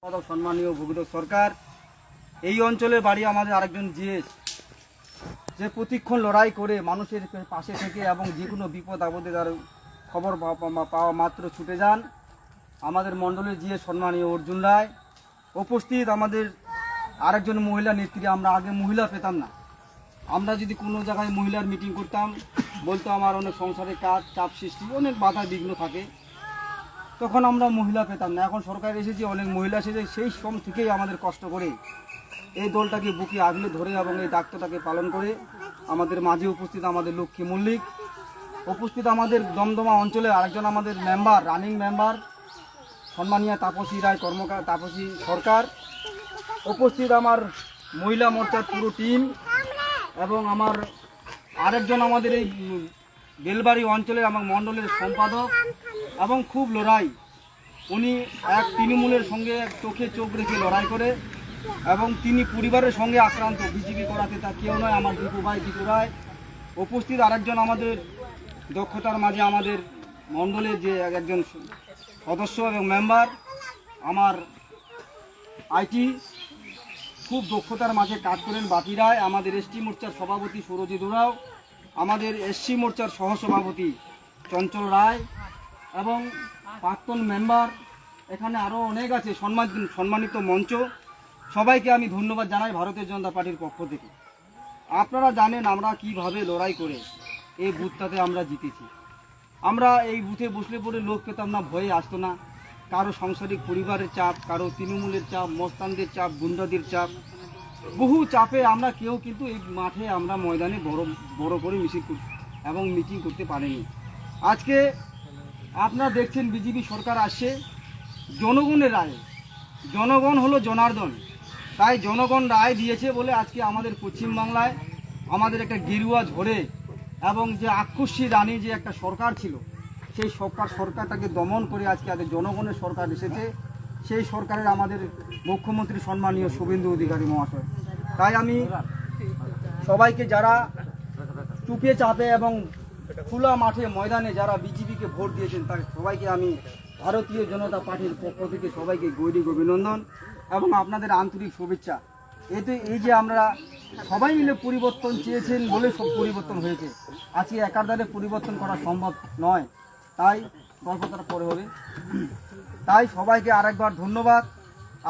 সম্মানীয় ভূগোল সরকার এই অঞ্চলের বাড়ি আমাদের আরেকজন জিএস যে প্রতিক্ষণ লড়াই করে মানুষের পাশে থেকে এবং যে কোনো বিপদ আপদে তার খবর পাওয়া মাত্র ছুটে যান। আমাদের মণ্ডলের জিএস সম্মানীয় অর্জুন রায় উপস্থিত। আমাদের আরেকজন মহিলা নেত্রী, আমরা আগে মহিলা পেতাম না। আমরা যদি কোনো জায়গায় মহিলার মিটিং করতাম বলতো আমার অনেক সংসারে কাজ চাপ সৃষ্টি, অনেক বাধা বিঘ্ন থাকে, তখন আমরা মহিলা পেতাম না। এখন সরকার এসেছে, অনেক মহিলা এসেছে, সেই সব থেকেই আমাদের কষ্ট করে এই দলটাকে বুকে আগলে ধরে এবং এই দায়িত্বটাকে পালন করে আমাদের মাঝে উপস্থিত আমাদের লক্ষ্মী মল্লিক, উপস্থিত আমাদের দমদমা অঞ্চলে আরেকজন আমাদের মেম্বার, রানিং মেম্বার সম্মানীয় তাপসী রায় কর্মকার, তাপসী সরকার, উপস্থিত আমার মহিলা মোর্চার পুরো টিম এবং আমার আরেকজন আমাদের এই বেলবাড়ি অঞ্চলের আমার মণ্ডলের সম্পাদক এবং খুব লড়াই, উনি এক তৃণমূলের সঙ্গে চোখে চোখ রেখে লড়াই করে এবং তিনি পরিবারের সঙ্গে আক্রান্ত, বিজেপি করাতে তা কেউ নয়, আমার দীপু রায়। উপস্থিত আরেকজন আমাদের দক্ষতার মাঝে আমাদের মণ্ডলের যে একজন সদস্য এবং মেম্বার আমার আইটি, খুব দক্ষতার মাঝে কাজ করেন বাপি রায়। আমাদের এসটি মোর্চার সভাপতি সুরজিৎ ওরাও, আমাদের এসসি মোর্চার সহসভাপতি চঞ্চল রায় এবং প্রাক্তন মেম্বার, এখানে আরও অনেক আছে সম্মানিত মঞ্চ। সবাইকে আমি ধন্যবাদ জানাই ভারতীয় জনতা পার্টির পক্ষ থেকে। আপনারা জানেন আমরা কিভাবে লড়াই করে এই বুথটাতে আমরা জিতেছি। আমরা এই বুথে বসলে পরে লোক পেতাম না, ভয়ে আসতো না। কারো সাংসারিক পরিবারের চাপ, কারো তৃণমূলের চাপ, মস্তানদের চাপ, গুন্ডাদের চাপ, বহু চাপে আমরা কেউ কিন্তু এই মাঠে আমরা ময়দানে বড় করে মিছিল এবং মিটিং করতে পারিনি। আজকে আপনারা দেখছেন বিজেপি সরকার আসছে জনগণের রায়ে, জনগণ হলো জনার্দন, তাই জনগণ রায় দিয়েছে বলে আজকে আমাদের পশ্চিমবাংলায় আমাদের একটা গেরুয়া ঝরে এবং যে আক্ষুষী রানী যে একটা সরকার ছিল, সেই সরকারটাকে দমন করে আজকে আমাদের জনগণের সরকার এসেছে। সেই সরকারের আমাদের মুখ্যমন্ত্রী সম্মানীয় শুভেন্দু অধিকারী মহাশয়। তাই আমি সবাইকে যারা চুপে চাপে এবং খোলা মাঠে ময়দানে যারা বিজেপিকে ভোট দিয়েছেন তার সবাইকে আমি ভারতীয় জনতা পার্টির পক্ষ থেকে সবাইকে গৈরিক অভিনন্দন এবং আপনাদের আন্তরিক শুভেচ্ছা। এতে এই যে আমরা সবাই মিলে পরিবর্তন চেয়েছেন বলে সব পরিবর্তন হয়েছে, আজকে একার দ্বারে পরিবর্তন করা সম্ভব নয়, তাই গল্পটার পরে হবে। তাই সবাইকে আরেকবার ধন্যবাদ।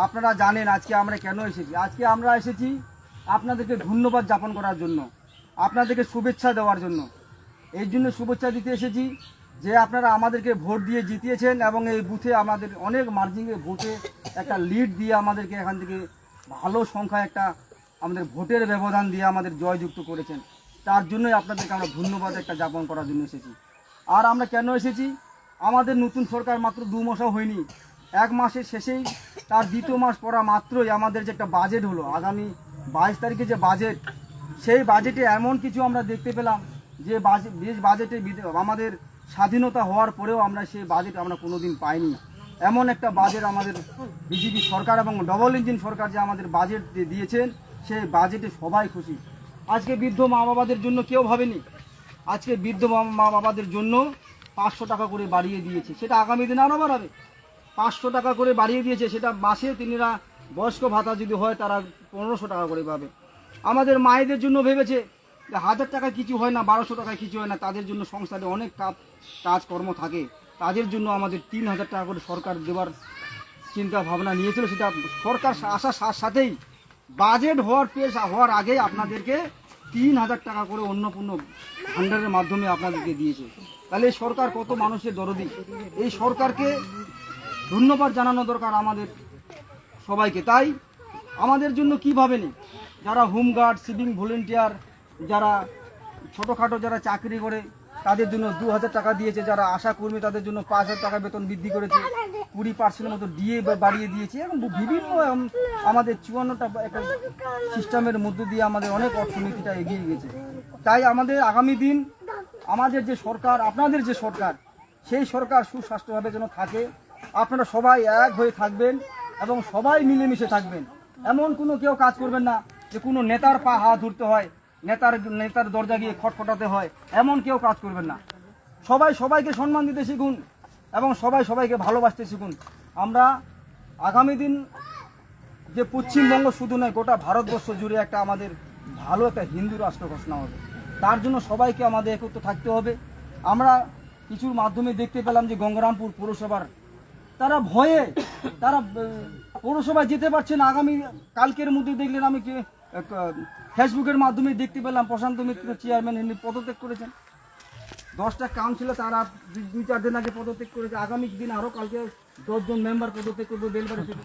আপনারা জানেন আজকে আমরা কেন এসেছি। আজকে আমরা এসেছি আপনাদেরকে ধন্যবাদ জ্ঞাপন করার জন্য, আপনাদেরকে শুভেচ্ছা দেওয়ার জন্য। এই জন্য শুভেচ্ছা দিতে এসেছি যে আপনারা আমাদেরকে ভোট দিয়ে জিতিয়েছেন এবং এই বুথে আমাদের অনেক মার্জিনে ভোটে একটা লিড দিয়ে আমাদেরকে এখান থেকে ভালো সংখ্যায় একটা আমাদের ভোটের ব্যবধান দিয়ে আমাদের জয়যুক্ত করেছেন। তার জন্যই আপনাদেরকে আমরা ধন্যবাদ একটা জ্ঞাপন করার জন্য এসেছি। আর আমরা কেন এসেছি, আমাদের নতুন সরকার মাত্র 2 মাসও হয়নি, 1 মাসের শেষেই তার 2য় মাস পড়া মাত্রই আমাদের যে একটা বাজেট হলো, আগামী 22 তারিখে যে বাজেট, সেই বাজেটে এমন কিছু আমরা দেখতে পেলাম যে বাজেটে আমাদের স্বাধীনতা হওয়ার পরেও আমরা সেই বাজেট আমরা কোনোদিন পাইনি। এমন একটা বাজেট আমাদের বিজেপি সরকার এবং ডবল ইঞ্জিন সরকার যে আমাদের বাজেট দিয়েছেন, সেই বাজেটে সবাই খুশি। আজকে বৃদ্ধ মা বাবাদের জন্য কেউ ভাবেনি, আজকে বৃদ্ধ মা বাবাদের জন্য 500 টাকা করে বাড়িয়ে দিয়েছে, সেটা আগামী দিনে আরও বাড়াবে। 500 টাকা করে বাড়িয়ে দিয়েছে, সেটা মাসে তিনিরা বয়স্ক ভাতা যদি হয় তারা 1500 টাকা করে পাবে। আমাদের মায়েদের জন্য ভেবেছে যে 1000 টাকা কিছু হয় না, 1200 টাকা কিছু হয় না, তাদের জন্য সংসারে অনেক কাজকর্ম থাকে, তাদের জন্য আমাদের 3000 টাকা করে সরকার দেওয়ার চিন্তা ভাবনা নিয়েছিল। সেটা সরকার আসার সাথেই বাজেট হওয়ার আগে আপনাদেরকে 3000 টাকা করে অন্নপূর্ণ ভাণ্ডারের মাধ্যমে আপনাদেরকে দিয়েছে। তাহলে এই সরকার কত মানুষের দরদি, এই সরকারকে ধন্যবাদ জানানো দরকার আমাদের সবাইকে। তাই আমাদের জন্য কী ভাবেনি, যারা হোমগার্ড, সিভিং ভলেন্টিয়ার, যারা ছোটোখাটো যারা চাকরি করে তাদের জন্য 2000 টাকা দিয়েছে, যারা আশা কর্মী তাদের জন্য 5000 টাকা বেতন বৃদ্ধি করেছে, 20% মতো ডিএ বাড়িয়ে দিয়েছে এবং বিভিন্ন আমাদের 54টা একটা সিস্টেমের মধ্যে দিয়ে আমাদের অনেক অর্থনীতিটা এগিয়ে গেছে। তাই আমাদের আগামী দিন আমাদের যে সরকার, আপনাদের যে সরকার, সেই সরকার সুস্বাস্থ্যভাবে যেন থাকে, আপনারা সবাই এক হয়ে থাকবেন এবং সবাই মিলেমিশে থাকবেন। এমন কোনো কেউ কাজ করবেন না যে কোনো নেতার পা হাত ধরতে হয়, নেতার দরজা গিয়ে খটখটাতে হয়, এমন কেউ কাজ করবেন না। সবাই সবাইকে সম্মান দিতে শিখুন এবং সবাই সবাইকে ভালোবাসতে শিখুন। আমরা আগামী দিন যে পশ্চিমবঙ্গ শুধু নয় গোটা ভারতবর্ষ জুড়ে একটা আমাদের ভালো একটা হিন্দু রাষ্ট্র ঘোষণা হবে, তার জন্য সবাইকে আমাদের একত্র থাকতে হবে। আমরা কিছুর মাধ্যমে দেখতে পেলাম যে গঙ্গারামপুর পৌরসভার তারা ভয়ে তারা পৌরসভায় যেতে পারছে না। আগামী কালকের মধ্যে দেখলেন আমি ফেসবুকের মাধ্যমে দেখতে পেলাম প্রশান্ত মিত্র চেয়ারম্যান ইনি পদত্যাগ করেছেন। 10টা কাউন্সিলর তারা 2-4 দিন আগে পদত্যাগ করেছে। আগামী দিন আরও কালকে 10 জন মেম্বার পদত্যাগ করবে বেলবাড়ি থেকে।